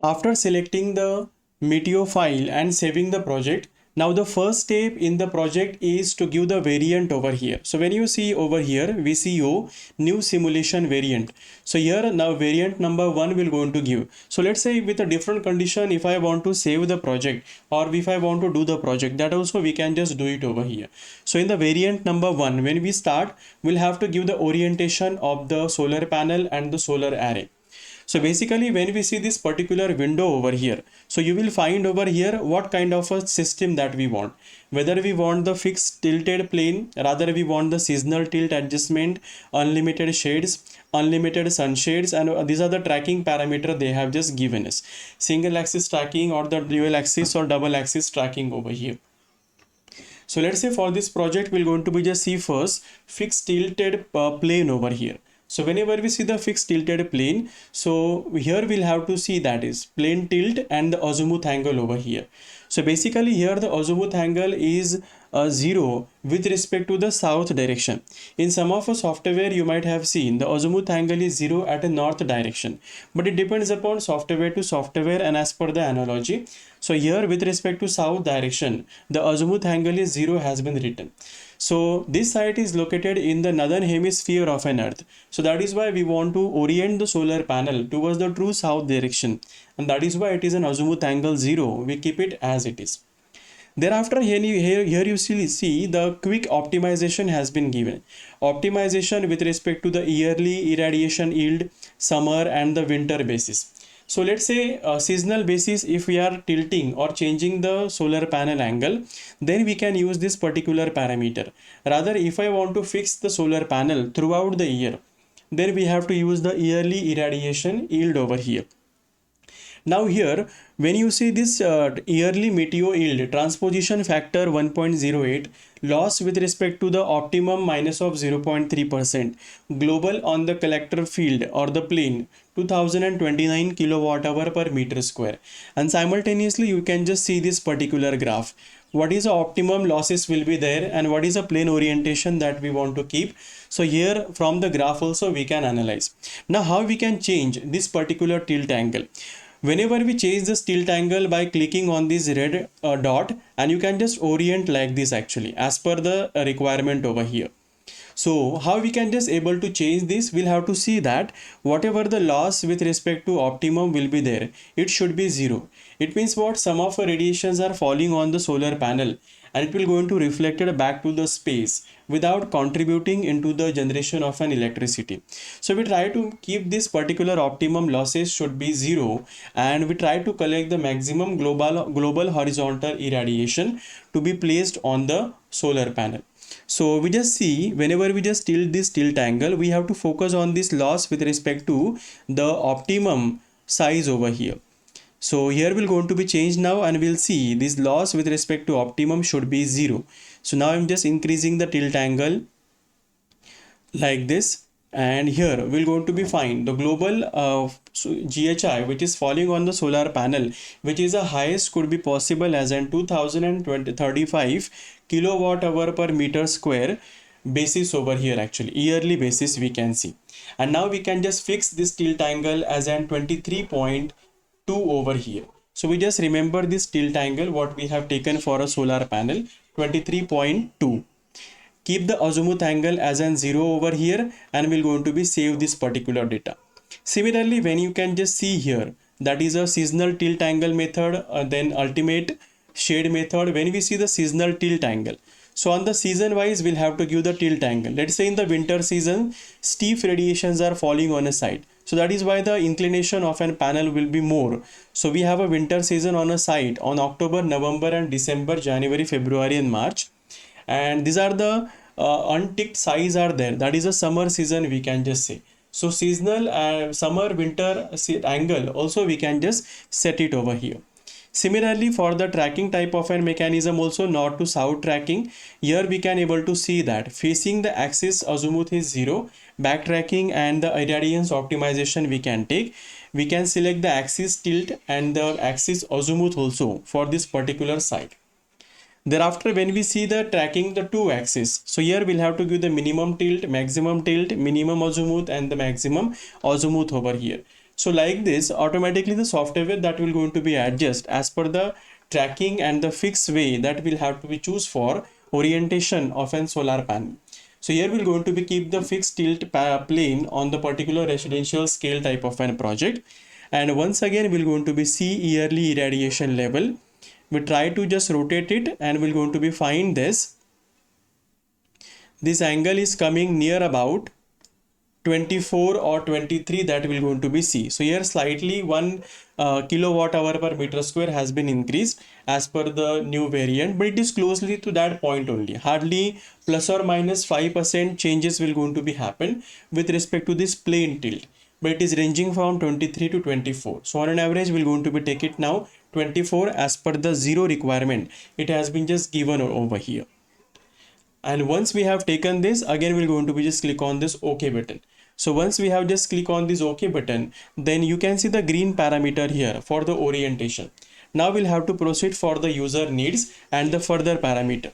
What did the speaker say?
After selecting the Meteor file and saving the project, now the first step in the project is to give the variant over here. So when you see over here, VCO new simulation variant. So here now variant number 1 will going to give. So let's say with a different condition, if I want to save the project or if I want to do the project, that also we can just do it over here. So in the variant number 1, when we start, we'll have to give the orientation of the solar panel and the solar array. So basically when we see this particular window over here, so you will find over here what kind of a system that we want. Whether we want the fixed tilted plane, rather we want the seasonal tilt adjustment, unlimited shades, unlimited sunshades, and these are the tracking parameter they have just given us. Single axis tracking or the dual axis or double axis tracking over here. So let's say for this project we're going to be just see first fixed tilted plane over here. So whenever we see the fixed tilted plane, so here we'll have to see that is plane tilt and the azimuth angle over here. So basically here the azimuth angle is 0 with respect to the south direction. In some of the software you might have seen the azimuth angle is 0 at a north direction, but it depends upon software to software and as per the analogy. So here with respect to south direction, the azimuth angle is 0 has been written. So this site is located in the northern hemisphere of an earth. So that is why we want to orient the solar panel towards the true south direction. And that is why it is an azimuth angle 0. We keep it as it is. Thereafter here you see the quick optimization has been given. Optimization with respect to the yearly irradiation yield, summer and the winter basis. So let's say seasonal basis, if we are tilting or changing the solar panel angle, then we can use this particular parameter. Rather, if I want to fix the solar panel throughout the year, then we have to use the yearly irradiation yield over here. Now here, when you see this yearly meteor yield, transposition factor 1.08, loss with respect to the optimum minus of 0.3%, global on the collector field or the plane 2029 kilowatt hour per meter square, and simultaneously you can just see this particular graph. What is the optimum losses will be there and what is the plane orientation that we want to keep. So here from the graph also we can analyze. Now how we can change this particular tilt angle. Whenever we change this tilt angle by clicking on this red dot, and you can just orient like this actually as per the requirement over here. So how we can just able to change this, we'll have to see that whatever the loss with respect to optimum will be there, it should be 0. It means what, some of the radiations are falling on the solar panel and it will going to reflected back to the space without contributing into the generation of an electricity. So we try to keep this particular optimum losses should be 0, and we try to collect the maximum global horizontal irradiation to be placed on the solar panel. So we just see whenever we just tilt this tilt angle, we have to focus on this loss with respect to the optimum size over here. So here we're going to be changed now and we'll see this loss with respect to optimum should be 0. So now I'm just increasing the tilt angle like this, and here we're going to be find the global GHI which is falling on the solar panel, which is the highest could be possible as in 2035 kilowatt hour per meter square basis over here, actually yearly basis we can see. And now we can just fix this tilt angle as an 23.2 over here. So we just remember this tilt angle what we have taken for a solar panel, 23.2. Keep the azimuth angle as an 0 over here and we're going to be save this particular data. Similarly, when you can just see here, that is a seasonal tilt angle method, then ultimate shade method. When we see the seasonal tilt angle, so on the season wise we'll have to give the tilt angle. Let's say in the winter season steep radiations are falling on a side, so that is why the inclination of an panel will be more. So we have a winter season on a site on October, November and December, January, February and March, and these are the unticked size are there, that is a summer season we can just say. So seasonal summer winter angle also we can just set it over here. Similarly, for the tracking type of a mechanism also north to south tracking, here we can able to see that facing the axis azimuth is 0, backtracking and the irradiance optimization we can take. We can select the axis tilt and the axis azimuth also for this particular site. Thereafter, when we see the tracking the two axes, so here we'll have to give the minimum tilt, maximum tilt, minimum azimuth and the maximum azimuth over here. So like this, automatically the software that will going to be adjust as per the tracking and the fixed way that will have to be choose for orientation of an solar panel. So here we're going to be keep the fixed tilt plane on the particular residential scale type of an project. And once again, we're going to be see yearly irradiation level. We try to just rotate it and we're going to be find this. This angle is coming near about 24 or 23 that will going to be C. So here slightly 1 kilowatt hour per meter square has been increased as per the new variant, but it is closely to that point only. Hardly plus or minus 5% changes will going to be happen with respect to this plane tilt, but it is ranging from 23 to 24. So on an average we're going to be take it now 24 as per the zero requirement. It has been just given over here. And once we have taken this, again we're going to be just click on this OK button. So once we have just click on this OK button, then you can see the green parameter here for the orientation. Now we'll have to proceed for the user needs and the further parameter.